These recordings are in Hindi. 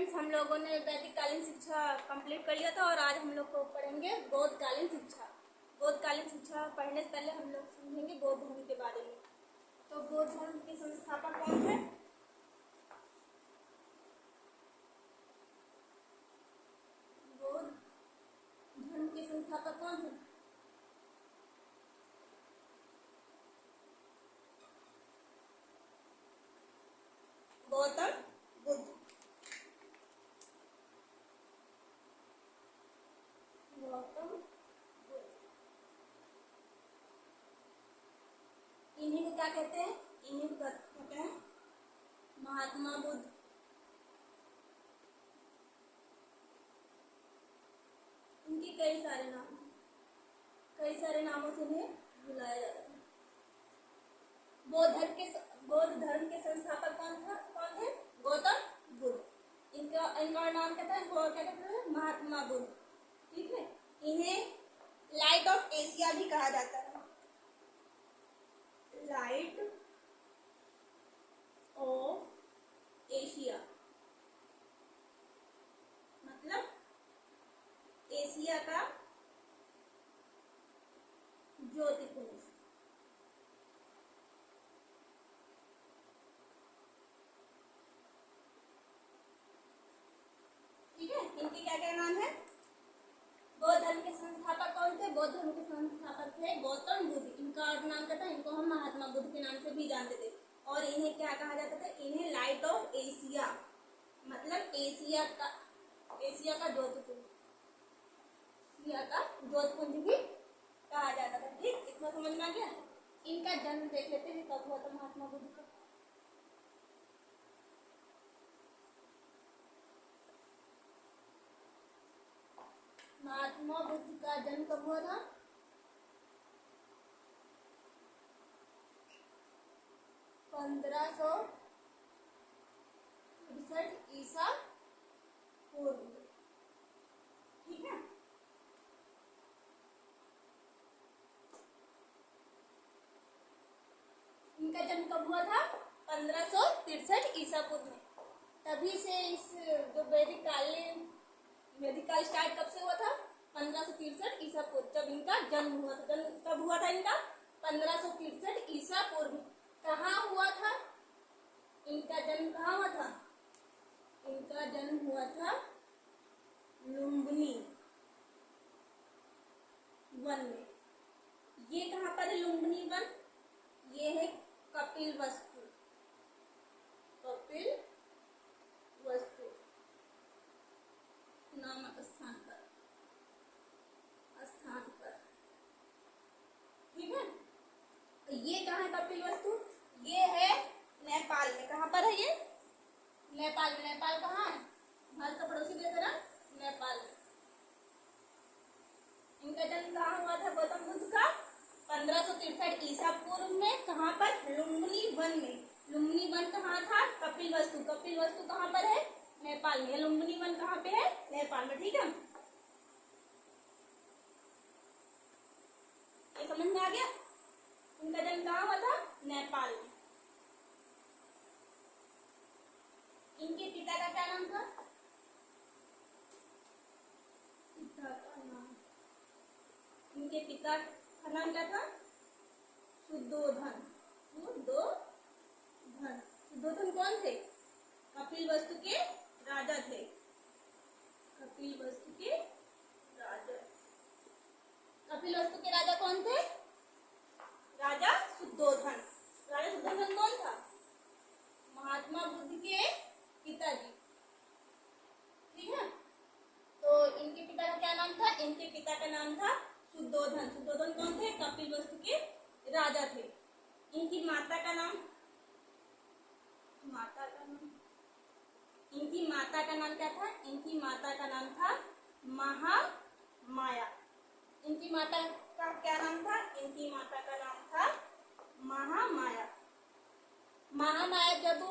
फ्रेंड्स, हम लोगों ने वैदिक कालीन शिक्षा कंप्लीट कर लिया था और आज हम लोग को पढ़ेंगे बौद्ध कालीन शिक्षा। बौद्ध कालीन शिक्षा पढ़ने से पहले हम लोग समझेंगे बौद्ध धर्म के बारे में। तो बौद्ध धर्म के संस्थापक कौन है? बौद्ध धर्म के संस्थापक कौन है? गौतम बुद्ध। गौतम बुद्ध। इन्हीं को क्या कहते हैं? इन्हीं को कहते हैं महात्मा बुद्ध। इनके कई सारे नाम, कई सारे नामों से इन्हें बुलाया जाता है। बौद्ध धर्म के संस्थापक कौन थे? गौतम बुद्ध। इनका नाम क्या था? इनको क्या कहते हैं? महात्मा बुद्ध। ठीक है। इन्हें लाइट ऑफ एशिया भी कहा जाता है। लाइट ऑफ एशिया मतलब एशिया का ज्योतिपुंज। ठीक है। इनके क्या क्या नाम है? बौद्ध धर्म के संस्थापक कौन थे? बौद्ध धर्म के संस्थापक थे गौतम बुद्ध। इनका और नाम क्या था? इनको हम महात्मा बुद्ध के नाम से भी जानते थे। और इन्हें क्या कहा जाता था? इन्हें लाइट ऑफ एशिया मतलब एशिया का ज्योतिपुंज, एशिया का ज्योतिपुंज भी कहा जाता था। ठीक, इतना समझ में आ गया। इनका जन्म देख लेते हैं कब हुआ था महात्मा बुद्ध का। महात्मा बुद्ध का जन्म कब हुआ था? 1563 ईसा पूर्व। ठीक है। इनका जन्म कब हुआ था? 1563 ईसा पूर्व में। तभी से इस जो वैदिक काल स्टार्ट कब से हुआ था? 1563 ईसा पूर्व, जब इनका जन्म हुआ था। जन्म कब हुआ था इनका? 1563 ईसा पूर्व। कहाँ हुआ था इनका जन्म? कहाँ हुआ था? इनका जन्म हुआ था लुम्बिनी वन में। ये कहाँ पर है लुम्बिनी वन? ये है कपिलवस्तु। कपिलवस्तु नामक स्थान पर। ठीक है। ये कहाँ है कपिलवस्तु? ये है नेपाल में। कहाँ पर है ये? नेपाल में। नेपाल कहाँ है? भारत का पड़ोसी देश है ना, नेपाल में। इनका जन्म कहाँ हुआ था गौतम बुद्ध का? 1563 ईसा पूर्व में। कहाँ पर? लुम्बिनी वन में। लुम्बिनी वन कहाँ था? कपिलवस्तु। कपिलवस्तु कहाँ पर है? नेपाल में। लुम्बिनी वन कहाँ पे है? नेपाल में। ठीक है, ये समझ में आ गया। इनका जन्म कहाँ हुआ था? नेपाल में। इनके पिता का क्या नाम था? इनके पिता का नाम क्या था? शुद्धोधन। शुद्धोधन कौन थे? कपिलवस्तु के राजा थे। कपिलवस्तु के राजा। कपिलवस्तु के राजा कौन थे? राजा शुद्धोधन। राजा शुद्धोधन कौन था? महात्मा बुद्ध के पिताजी। ठीक है। तो इनके पिता का क्या नाम था? इनके पिता का नाम था शुद्धोधन। शुद्धोधन कौन थे? कपिलवस्तु के राजा थे। इनकी माता का नाम इनकी माता का नाम क्या था? इनकी माता का नाम था महामाया। इनकी माता का क्या नाम था? इनकी माता का नाम था महामाया। महामाया जब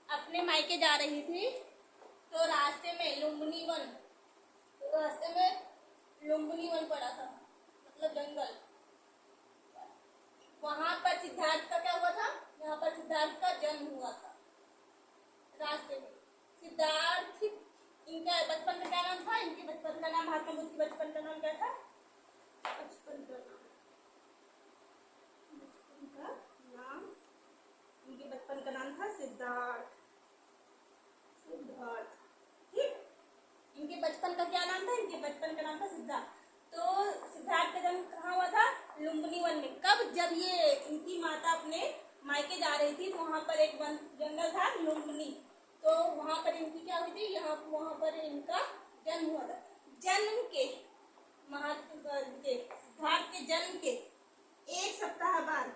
अपने मायके जा रही थी तो रास्ते में लुम्बिनी वन पड़ा था, मतलब जंगल। वहां पर सिद्धार्थ का क्या हुआ था? यहाँ पर सिद्धार्थ का जन्म हुआ था रास्ते में। सिद्धार्थ, इनका बचपन का क्या नाम था? इनके बचपन का नाम, महात्मा बुद्ध के बचपन का नाम क्या था? बचपन का नाम, बचपन का नाम, इनके बचपन का नाम था सिद्धार्थ। सिद्धार्थ, ठीक। इनके बचपन का क्या नाम था? इनके बचपन का नाम था सिद्धार्थ। तो सिद्धार्थ का जन्म कहाँ हुआ था? लुम्बिनी वन में। कब? जब ये इनकी माता अपने मायके जा रही थी तो वहां पर एक जंगल था लुम्बिनी, तो वहां पर इनकी क्या हुई थी? वहां पर इनका जन्म हुआ था। जन्म के सिद्धार्थ के जन्म के एक सप्ताह बाद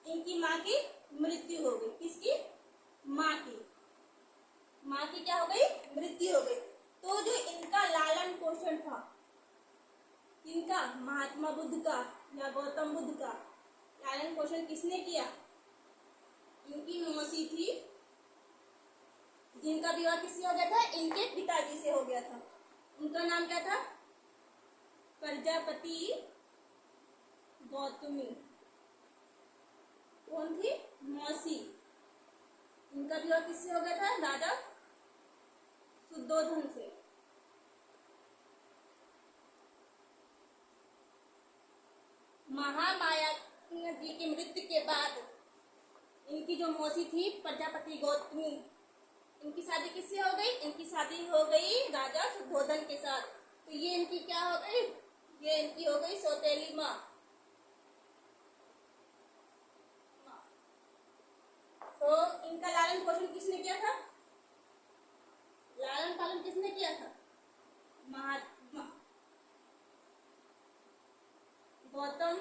इनकी माँ की मृत्यु हो गई। किसकी? माँ की। माँ की क्या हो गई? मृत्यु हो गई। तो जो इनका लालन पोषण था, इनका महात्मा बुद्ध का या गौतम बुद्ध का लालन पोषण किसने किया? इनकी मौसी थी, जिनका विवाह किससे हो गया था? इनके पिताजी से हो गया था। उनका नाम क्या था? प्रजापति गौतमी। कौन थी? मौसी। इनका विवाह किससे हो गया था? राजा शुद्धोधन से। महामाया जी की मृत्यु के बाद इनकी जो मौसी थी प्रजापति गौतमी, इनकी शादी किससे हो गई? इनकी शादी हो गई राजा शुद्धोधन के साथ। तो ये इनकी क्या हो गई? ये इनकी हो गई सौतेली माँ। तो इनका लालन पोषण किसने किया था? लालन पालन किसने किया था? महात्मा गौतम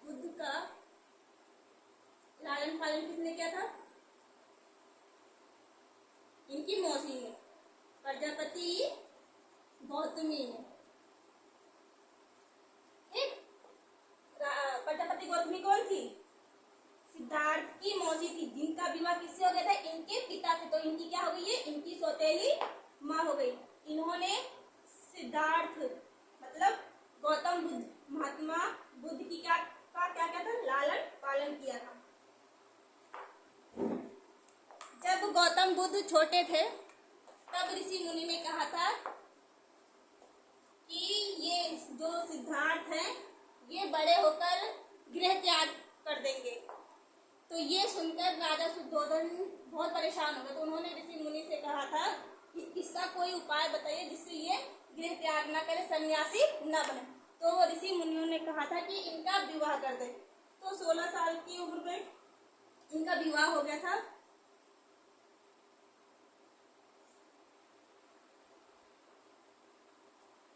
बुद्ध का लालन पालन किसने किया था? इनकी मौसी ने, प्रजापति गौतमी ने। ठीक। प्रजापति गौतमी कौन थी? सिद्धार्थ की मौसी थी, जिनका विवाह किससे हो गया था? इनके पिता से। तो इनकी क्या हो गई है? इनकी सौतेली माँ हो गई। इन्होंने सिद्धार्थ मतलब गौतम बुद्ध, महात्मा बुद्ध की क्या था? लालन पालन किया था। जब गौतम बुद्ध छोटे थे तब ऋषि मुनि ने कहा था कि ये जो सिद्धार्थ हैं ये बड़े होकर गृह त्याग कर देंगे। तो ये सुनकर राजा शुद्धोधन बहुत परेशान हो गए। तो उन्होंने ऋषि मुनि से कहा था कि इसका कोई उपाय बताइए जिससे ये गृह त्याग न करे, सन्यासी न बने। तो ऋषि मुनियों ने कहा था कि इनका विवाह कर दे। तो 16 साल की उम्र में इनका विवाह हो गया था।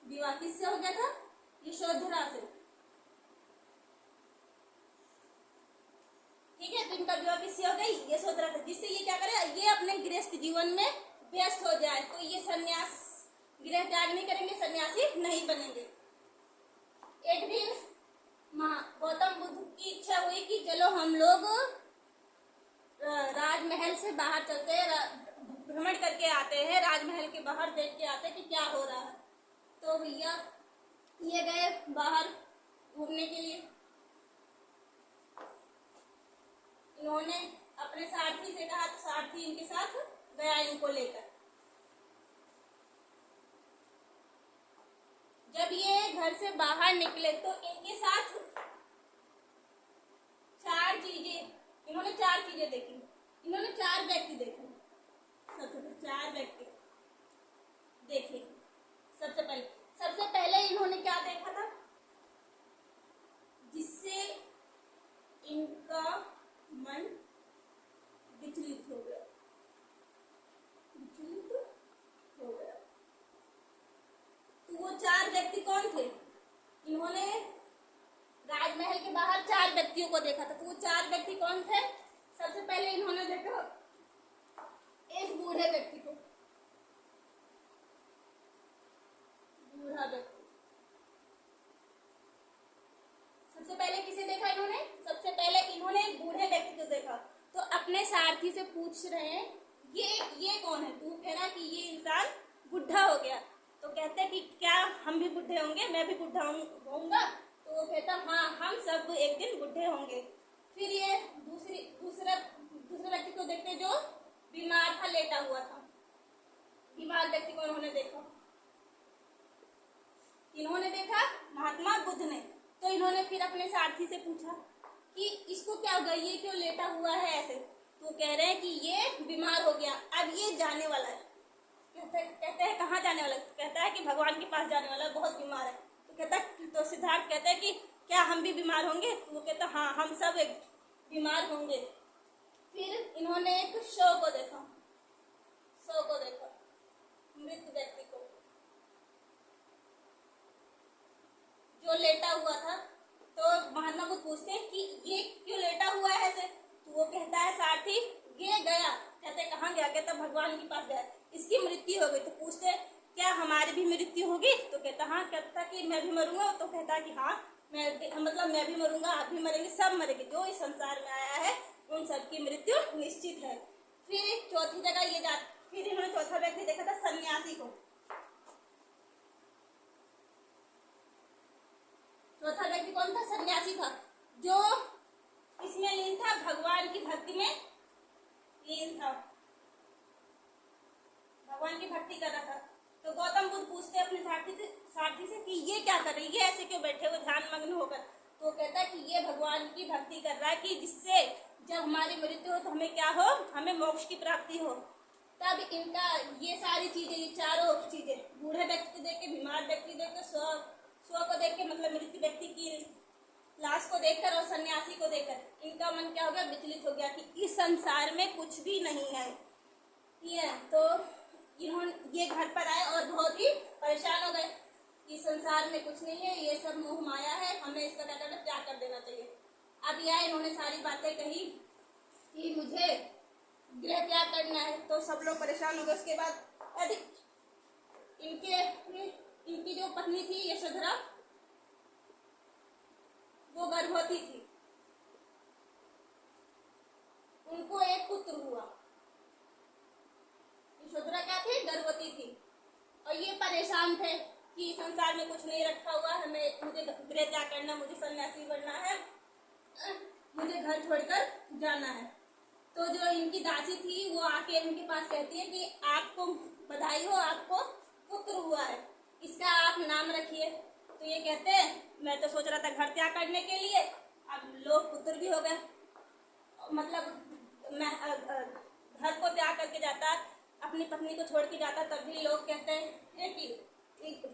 विवाह किससे हो गया था? यशोधरा से। ठीक है। तो इनका विवाह किससे हो गई? यशोधरा से। जिससे ये क्या करे? ये अपने गृहस्थ जीवन में व्यस्त हो जाए। तो ये सन्यास, गृह त्याग नहीं करेंगे, सन्यासी नहीं बनेंगे। एक दिन गौतम बुद्ध की इच्छा हुई कि चलो हम लोग राजमहल से बाहर चलते हैं, भ्रमण करके आते हैं, राजमहल के बाहर देख के आते हैं कि क्या हो रहा है। तो भैया ये गए बाहर घूमने के लिए। इन्होंने अपने सारथी से कहा, तो सारथी इनके साथ गया इनको लेकर। जब ये घर से बाहर निकले तो इनके साथ इन्होंने चार चीजें देखी। इन्होंने 4 व्यक्ति देखे। सबसे 4 व्यक्ति देखे। सबसे पहले इन्होंने क्या देखा था जिससे इनका मन विचलित हो गया। तो वो 4 व्यक्ति कौन थे? इन्होंने राजमहल के बाहर 4 व्यक्तियों को देखा था। तो वो 4 व्यक्ति कौन थे? सबसे पहले इन्होंने देखा एक बूढ़े व्यक्ति को। बूढ़ा व्यक्ति। सबसे पहले किसे देखा इन्होंने? सबसे पहले इन्होंने एक बूढ़े व्यक्ति को देखा। तो अपने सारथी से पूछ रहे हैं ये कौन है? तू कह रहा कि ये इंसान बुढ़ा हो गया। तो कहते हैं कि क्या हम भी बूढ़े होंगे? मैं भी बूढ़ा होऊंगा? तो वो कहता हाँ, हम सब एक दिन बूढ़े होंगे। फिर ये दूसरे व्यक्ति को देखते जो बीमार था, लेटा हुआ था। बीमार व्यक्ति को इन्होंने देखा। इन्होंने देखा महात्मा बुद्ध ने। तो इन्होंने फिर अपने सारथी से पूछा कि इसको क्या हो गया, ये क्यों लेटा हुआ है ऐसे। तो कह रहे हैं कि ये बीमार हो गया, अब ये जाने वाला है। कहते हैं कहाँ जाने वाला है? कहता है कि भगवान के पास जाने वाला है, बहुत बीमार है। तो कहता है, तो सिद्धार्थ कहता है कि क्या हम भी बीमार होंगे? तो वो कहता हाँ, हम सब एक बीमार होंगे। फिर इन्होंने एक शव को देखा, मृत व्यक्ति को जो लेटा हुआ था। तो महात्मा बुद्ध पूछते हैं कि ये क्यों लेटा हुआ है ऐसे। तो वो कहता है सारथी, ये गया। कहते कहाँ गया? कहता भगवान के पास गया, इसकी मृत्यु हो गई। तो पूछते क्या हमारी भी मृत्यु होगी? तो कहता हाँ। कहता कि मैं भी मरूंगा? तो कहता कि हाँ, मैं भी मरूंगा, आप भी मरेंगे, सब मरेंगे। जो इस संसार में आया है उन सबकी मृत्यु निश्चित है। फिर चौथी जगह ये फिर इन्होंने चौथा व्यक्ति देखा था, सन्यासी को। चौथा व्यक्ति कौन था? सन्यासी था, जो इसमें लीन था, भगवान की भक्ति में लीन था, भगवान की भक्ति कर रहा था। तो गौतम बुद्ध पूछते अपने सारथी से कि ये क्या कर रही है, ये ऐसे क्यों बैठे हुए ध्यान मग्न होकर। तो कहता है कि ये भगवान की भक्ति कर रहा है कि जिससे जब हमारी मृत्यु हो तो हमें क्या हो, हमें मोक्ष की प्राप्ति हो। तब इनका ये सारी चीजें, ये चारों चीजें, बूढ़े व्यक्ति को देख के, बीमार व्यक्ति देख के, स्व को देख के, मतलब मृत्यु व्यक्ति की लाश को देखकर और सन्यासी को देखकर इनका मन क्या हो गया? विचलित हो गया कि इस संसार में कुछ भी नहीं है। ये तो इन्होंने ये घर पर आए और बहुत ही परेशान हो गए कि संसार में कुछ नहीं है, ये सब मोह माया है, हमें इसका त्याग कर देना चाहिए। अब यह इन्होंने सारी बातें कही कि मुझे गृह त्याग करना है। तो सब लोग परेशान हो गए। उसके बाद इनकी जो पत्नी थी यशोधरा, वो गर्भवती थी, उनको एक पुत्र हुआ। यशोधरा क्या थी? गर्भवती थी। और ये परेशान थे कि संसार में कुछ नहीं रखा हुआ है, मुझे गृह त्याग करना, मुझे सन्यासी बनना है, मुझे घर छोड़कर जाना है। तो जो इनकी दासी थी वो आके इनके पास कहती है कि आपको बधाई हो, आपको पुत्र हुआ है, इसका आप नाम रखिए। तो ये कहते हैं मैं तो सोच रहा था घर त्याग करने के लिए, अब लोग पुत्र भी हो गए। मतलब मैं घर को त्याग करके जाता, अपनी पत्नी को छोड़ के जाता, तब भी लोग कहते हैं कि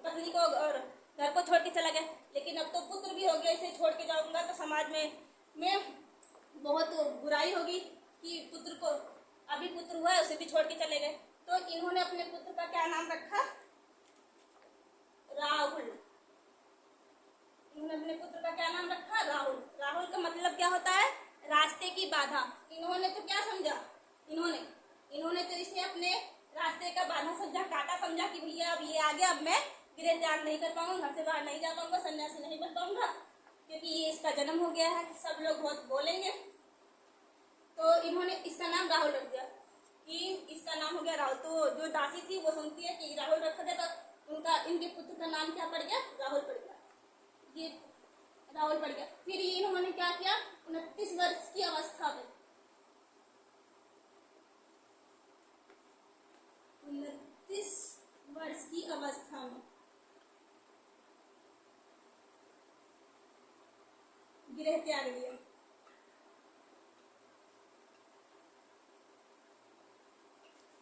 पत्नी को और घर को छोड़ के चला गया। लेकिन अब तो पुत्र भी हो गया, इसे छोड़ के जाऊंगा तो समाज में बहुत बुराई होगी कि पुत्र को, अभी पुत्र हुआ है उसे भी छोड़ के चले गए। तो इन्होंने अपने पुत्र का क्या नाम रखा? राहुल। इन्होंने अपने पुत्र का क्या नाम रखा? राहुल। राहुल का मतलब क्या होता है? रास्ते की बाधा। इन्होंने तो क्या समझा? इन्होंने तो इसे अपने रास्ते का बाधा समझा, कांटा समझा कि भैया अब ये आ गया, अब मैं गृह त्याग नहीं कर पाऊंगा, घर से बाहर नहीं जा पाऊंगा, सन्यासी नहीं बन पाऊंगा, क्योंकि ये इसका जन्म हो गया है, सब लोग बहुत बोलेंगे। तो इन्होंने इसका नाम राहुल रख दिया कि इसका नाम हो गया राहुल। तो जो दासी थी वो सुनती है कि राहुल रखा गया, तो इनके पुत्र का नाम क्या पड़ गया? राहुल पड़ गया। ये राहुल पड़ गया। फिर इन्होंने क्या किया? 29 वर्ष की अवस्था में, 29 वर्ष की अवस्था में गृह त्याग लिया।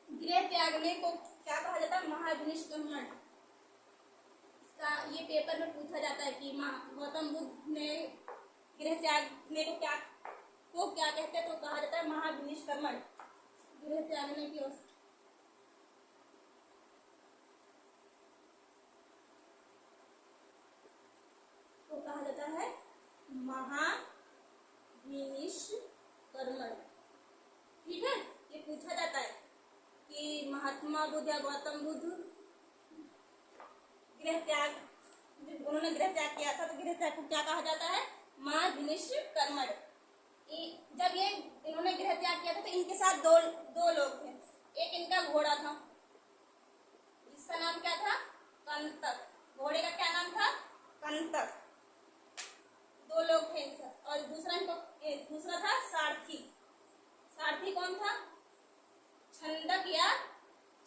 गृह त्यागने को क्या कहा जाता है? महाभिनिष्क्रमण। इसका ये पेपर में पूछा जाता है कि गौतम बुद्ध ने गृह त्यागने को क्या कहते हैं? तो कहा जाता है महाभिनिष्क्रमण। गृह त्यागने की को कहा जाता है महाभिनिष्क्रमण। ठीक है, ये पूछा जाता है कि महात्मा बुद्ध या गौतम बुद्ध उन्होंने गृह त्याग किया था, तो गृह त्याग को क्या कहा जाता है? महाभिनिष्क्रमण। जब ये इन्होंने गृह त्याग किया था तो इनके साथ दो लोग थे। एक इनका घोड़ा था, जिसका नाम क्या था? कंतक। घोड़े का क्या नाम था? कंतक। दो लोग थे इनके साथ। और दूसरा था सारथी। सारथी कौन था? गंधक या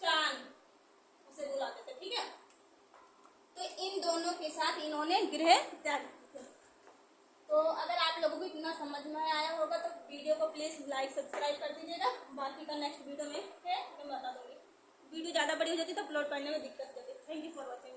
चांद उसे बुलाते थे, ठीक है। तो इन दोनों के साथ इन्होंने गृह त्याग किया। तो अगर आप लोगों को इतना समझ में आया होगा तो वीडियो को प्लीज लाइक सब्सक्राइब कर दीजिएगा। बाकी का नेक्स्ट वीडियो में है मैं बता दूंगी। वीडियो ज़्यादा बड़ी हो जाती है तो अपलोड करने में दिक्कत करती है। Thank you for watching.